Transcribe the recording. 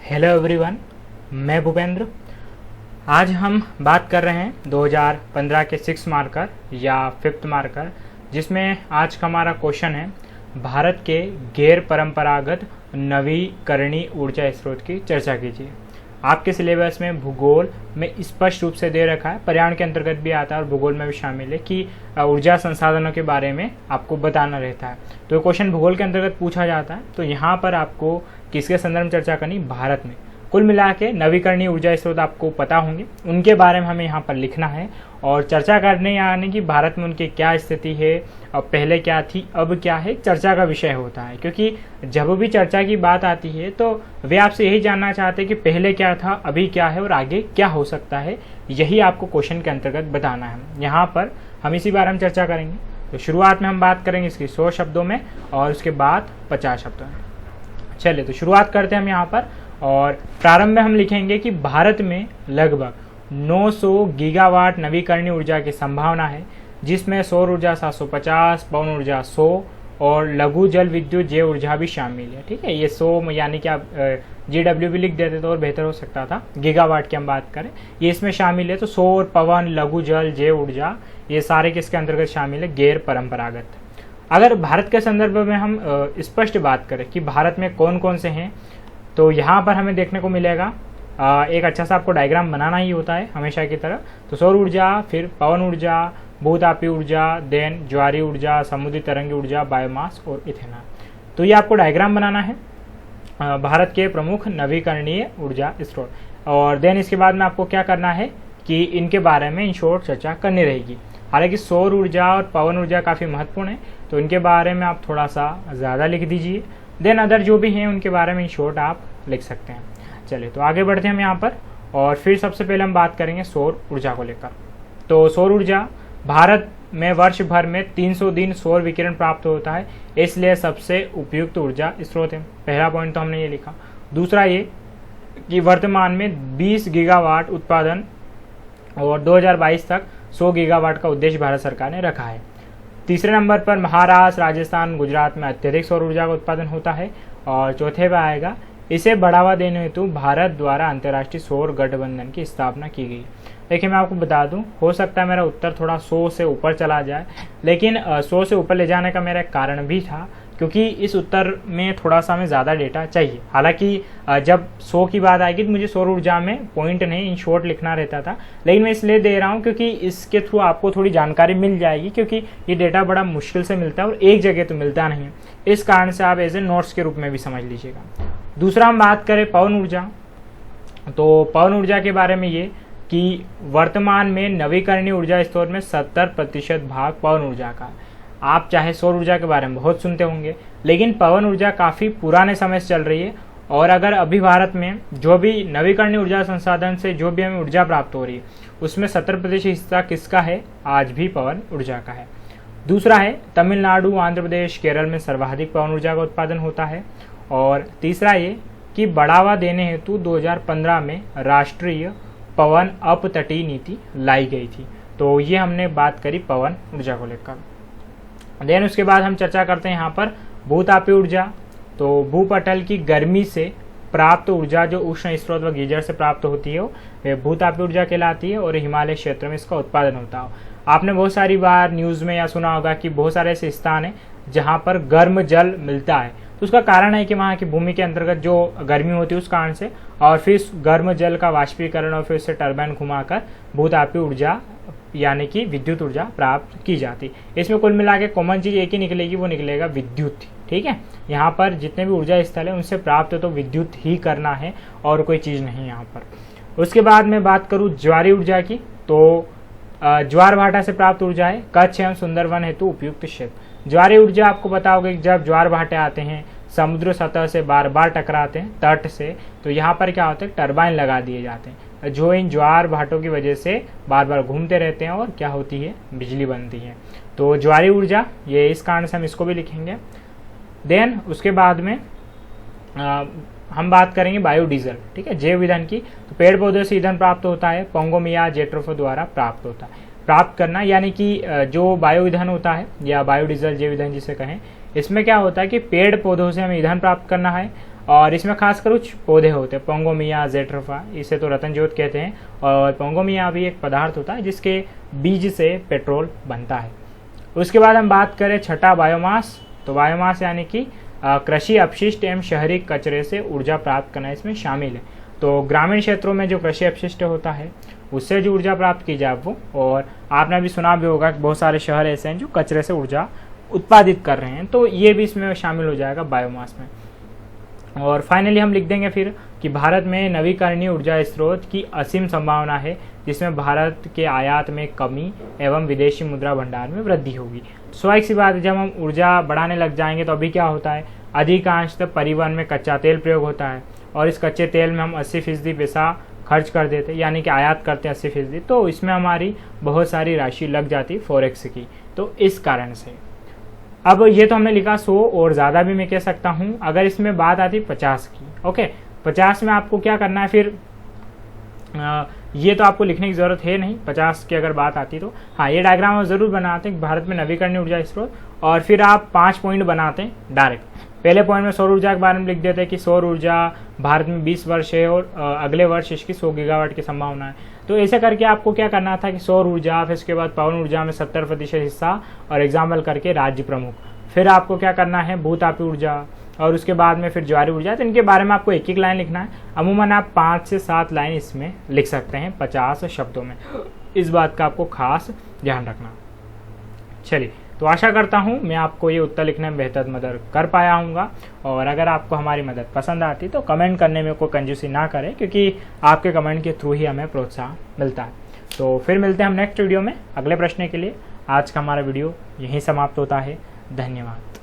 Hello everyone, मैं भूपेंद्र। आज हम बात कर रहे हैं 2015 के 6 मार्कर या 5th मार्कर, जिसमें आज का हमारा क्वेश्चन है भारत के गैर परंपरागत नवीकरणीय ऊर्जा स्रोत की चर्चा कीजिए। आपके सिलेबस में भूगोल में स्पष्ट रूप से दे रखा है, पर्यावरण के अंतर्गत भी आता है और भूगोल में भी शामिल है कि ऊर्जा संसाधनों के बारे में आपको बताना रहता है। तो ये क्वेश्चन भूगोल के अंतर्गत पूछा जाता है। तो यहाँ पर आपको किसके संदर्भ में चर्चा करनी, भारत में कुल मिला के नवीकरणीय ऊर्जा स्रोत आपको पता होंगे, उनके बारे में हमें यहाँ पर लिखना है और चर्चा करने यानी कि भारत में उनकी क्या स्थिति है, अब पहले क्या थी अब क्या है, चर्चा का विषय होता है। क्योंकि जब भी चर्चा की बात आती है तो वे आपसे यही जानना चाहते हैं कि पहले क्या था, अभी क्या है और आगे क्या हो सकता है। यही आपको क्वेश्चन के अंतर्गत बताना है। यहाँ पर हम इसी बारे में चर्चा करेंगे। तो शुरुआत में हम बात करेंगे इसकी 100 शब्दों में और उसके बाद 50 शब्दों में। चलिए तो शुरुआत करते हैं हम यहाँ पर। और प्रारंभ में हम लिखेंगे कि भारत में लगभग 900 गीगावाट नवीकरणीय ऊर्जा की संभावना है, जिसमें सौर ऊर्जा 750, पवन ऊर्जा 100 और लघु जल विद्युत जैव ऊर्जा भी शामिल है। ठीक है, ये 100 यानी कि आप GW भी लिख देते तो और बेहतर हो सकता था। गीगावाट की हम बात करें, ये इसमें शामिल है। तो सौर, पवन, लघु जल, जैव ऊर्जा ये सारे किसके अंतर्गत शामिल है, गैर परंपरागत। अगर भारत के संदर्भ में हम स्पष्ट बात करें कि भारत में कौन कौन से हैं, तो यहाँ पर हमें देखने को मिलेगा एक अच्छा सा आपको डायग्राम बनाना ही होता है हमेशा की तरह। तो सौर ऊर्जा, फिर पवन ऊर्जा, भूतापीय ऊर्जा, देन ज्वारीय ऊर्जा, समुद्री तरंगी ऊर्जा, बायोमास और इथेनॉल। तो ये आपको डायग्राम बनाना है भारत के प्रमुख नवीकरणीय ऊर्जा स्रोत। और देन इसके बाद में आपको क्या करना है कि इनके बारे में इन शॉर्ट चर्चा करनी रहेगी। हालांकि सौर ऊर्जा और पवन ऊर्जा काफ़ी महत्वपूर्ण है, तो इनके बारे में आप थोड़ा सा ज़्यादा लिख दीजिए। देन अदर जो भी हैं उनके बारे में इन शॉर्ट आप लिख सकते हैं। चलिए तो आगे बढ़ते हैं हम यहाँ पर। और फिर सबसे पहले हम बात करेंगे सौर ऊर्जा को लेकर। तो सौर ऊर्जा भारत में वर्ष भर में 300 दिन सौर विकिरण प्राप्त होता है, इसलिए सबसे उपयुक्त ऊर्जा स्रोत है। पहला पॉइंट तो हमने ये लिखा। दूसरा ये कि वर्तमान में 20 गीगावाट उत्पादन और 2022 तक 100 गीगावाट का उद्देश्य भारत सरकार ने रखा है। तीसरे नंबर पर महाराष्ट्र, राजस्थान, गुजरात में अत्यधिक सौर ऊर्जा का उत्पादन होता है। और चौथे पे आएगा इसे बढ़ावा देने हेतु भारत द्वारा अंतर्राष्ट्रीय सौर गठबंधन की स्थापना की गई। देखिए मैं आपको बता दूं, हो सकता है मेरा उत्तर थोड़ा 100 से ऊपर चला जाए, लेकिन 100 से ऊपर ले जाने का मेरा एक कारण भी था, क्योंकि इस उत्तर में थोड़ा सा हमें ज़्यादा डेटा चाहिए। हालांकि जब 100 की बात आएगी तो मुझे सौर ऊर्जा में पॉइंट नहीं, इन शॉर्ट लिखना रहता था, लेकिन मैं इसलिए दे रहा हूँ क्योंकि इसके थ्रू आपको थोड़ी जानकारी मिल जाएगी, क्योंकि ये डेटा बड़ा मुश्किल से मिलता है और एक जगह तो मिलता नहीं है। इस कारण से आप एज ए नोट्स के रूप में भी समझ लीजिएगा। दूसरा हम बात करें पवन ऊर्जा। तो पवन ऊर्जा के बारे में ये कि वर्तमान में नवीकरणीय ऊर्जा स्रोत में 70% भाग पवन ऊर्जा का। आप चाहे सौर ऊर्जा के बारे में बहुत सुनते होंगे, लेकिन पवन ऊर्जा काफ़ी पुराने समय से चल रही है। और अगर अभी भारत में जो भी नवीकरणीय ऊर्जा संसाधन से जो भी हमें ऊर्जा प्राप्त हो रही है, उसमें 70% हिस्सा किसका है, आज भी पवन ऊर्जा का है। दूसरा है तमिलनाडु, आंध्र प्रदेश, केरल में सर्वाधिक पवन ऊर्जा का उत्पादन होता है। और तीसरा ये कि बढ़ावा देने हेतु 2015 में राष्ट्रीय पवन अपतटीय नीति लाई गई थी। तो ये हमने बात करी पवन ऊर्जा को लेकर। देन उसके बाद हम चर्चा करते हैं यहाँ पर भूतापीय ऊर्जा। तो भूपटल की गर्मी से प्राप्त ऊर्जा जो उष्ण स्रोत व गीजर से प्राप्त होती है वह भूतापीय ऊर्जा कहलाती है और हिमालय क्षेत्र में इसका उत्पादन होता है। आपने बहुत सारी बार न्यूज़ में या सुना होगा कि बहुत सारे ऐसे स्थान हैं जहाँ पर गर्म जल मिलता है। तो उसका कारण है कि वहाँ की भूमि के अंतर्गत जो गर्मी होती है उस कारण से, और फिर गर्म जल का वाष्पीकरण और फिर उससे टरबाइन घुमाकर भूतापीय ऊर्जा यानी कि विद्युत ऊर्जा प्राप्त की जाती। इसमें कुल मिला के कॉमन चीज़ एक ही निकलेगी, वो निकलेगा विद्युत। ठीक है, यहाँ पर जितने भी ऊर्जा स्थल है उनसे प्राप्त तो विद्युत ही करना है और कोई चीज़ नहीं यहाँ पर। उसके बाद मैं बात करूँ ज्वारीय ऊर्जा की। तो ज्वार भाटा से प्राप्त ऊर्जा है कच्छ एवं सुंदरवन हेतु उपयुक्त क्षेत्र। ज्वारीय ऊर्जा आपको पता होगा कि जब ज्वार भाटे आते हैं समुद्र सतह से बार बार टकराते हैं तट से, तो यहाँ पर क्या होता है, टरबाइन लगा दिए जाते हैं जो इन ज्वार भाटों की वजह से बार बार घूमते रहते हैं और क्या होती है, बिजली बनती है। तो ज्वारीय ऊर्जा ये इस कारण से हम इसको भी लिखेंगे। देन उसके बाद में हम बात करेंगे बायोडीजल। ठीक है, जैव ईंधन की। तो पेड़ पौधों से ईंधन प्राप्त होता है, पोंगोमिया जेट्रोफा द्वारा प्राप्त होता है। प्राप्त करना यानी कि जो बायो ईंधन होता है या बायोडीजल जैव ईंधन जिसे कहें, इसमें क्या होता है कि पेड़ पौधों से हमें ईंधन प्राप्त करना है और इसमें खासकर कुछ पौधे होते हैं, पोंगोमिया जेट्रोफा, इसे तो रतन ज्योत कहते हैं। और पोंगोमिया भी एक पदार्थ होता है जिसके बीज से पेट्रोल बनता है। उसके बाद हम बात करें छठा बायोमास, तो बायोमास यानी कि कृषि अपशिष्ट एवं शहरी कचरे से ऊर्जा प्राप्त करना इसमें शामिल है। तो ग्रामीण क्षेत्रों में जो कृषि अपशिष्ट होता है उससे जो ऊर्जा प्राप्त की जाए वो, और आपने भी सुना भी होगा कि बहुत सारे शहर ऐसे हैं जो कचरे से ऊर्जा उत्पादित कर रहे हैं, तो ये भी इसमें शामिल हो जाएगा बायोमास में। और फाइनली हम लिख देंगे फिर कि भारत में नवीकरणीय ऊर्जा स्रोत की असीम संभावना है, जिसमें भारत के आयात में कमी एवं विदेशी मुद्रा भंडार में वृद्धि होगी। स्वाभाविक सी बात है, जब हम ऊर्जा बढ़ाने लग जाएंगे तो अभी क्या होता है, अधिकांशतः परिवहन में कच्चा तेल प्रयोग होता है और इस कच्चे तेल में हम 80% पैसा खर्च कर देते हैं, यानी कि आयात करते हैं 80%, तो इसमें हमारी बहुत सारी राशि लग जाती है फॉरेक्स की। तो इस कारण से अब ये तो हमने लिखा 100 और ज़्यादा भी मैं कह सकता हूँ। अगर इसमें बात आती 50 की, ओके, 50 में आपको क्या करना है फिर, ये तो आपको लिखने की ज़रूरत है नहीं, 50 की अगर बात आती तो हाँ, ये डायग्राम आप ज़रूर बनाते हैं भारत में नवीकरणीय ऊर्जा स्रोत, और फिर आप 5 पॉइंट बनाते हैं डायरेक्ट। पहले पॉइंट में सौर ऊर्जा के बारे में लिख देते हैं कि सौर ऊर्जा भारत में 20 वर्ष है और अगले वर्ष इसकी 100 गीगावाट की संभावना है। तो ऐसे करके आपको क्या करना था कि सौर ऊर्जा, फिर उसके बाद पवन ऊर्जा में 70% हिस्सा और एग्जाम्पल करके राज्य प्रमुख, फिर आपको क्या करना है भूतापी ऊर्जा, और उसके बाद में फिर ज्वारी ऊर्जा। तो इनके बारे में आपको एक लाइन लिखना है। अमूमन आप 5 से 7 लाइन इसमें लिख सकते हैं 50 शब्दों में। इस बात का आपको खास ध्यान रखना। चलिए, तो आशा करता हूँ मैं आपको ये उत्तर लिखने में बेहतर मदद कर पाया हूँगा, और अगर आपको हमारी मदद पसंद आती तो कमेंट करने में कोई कंजूसी ना करें, क्योंकि आपके कमेंट के थ्रू ही हमें प्रोत्साहन मिलता है। तो फिर मिलते हैं हम नेक्स्ट वीडियो में अगले प्रश्न के लिए। आज का हमारा वीडियो यहीं समाप्त होता है। धन्यवाद।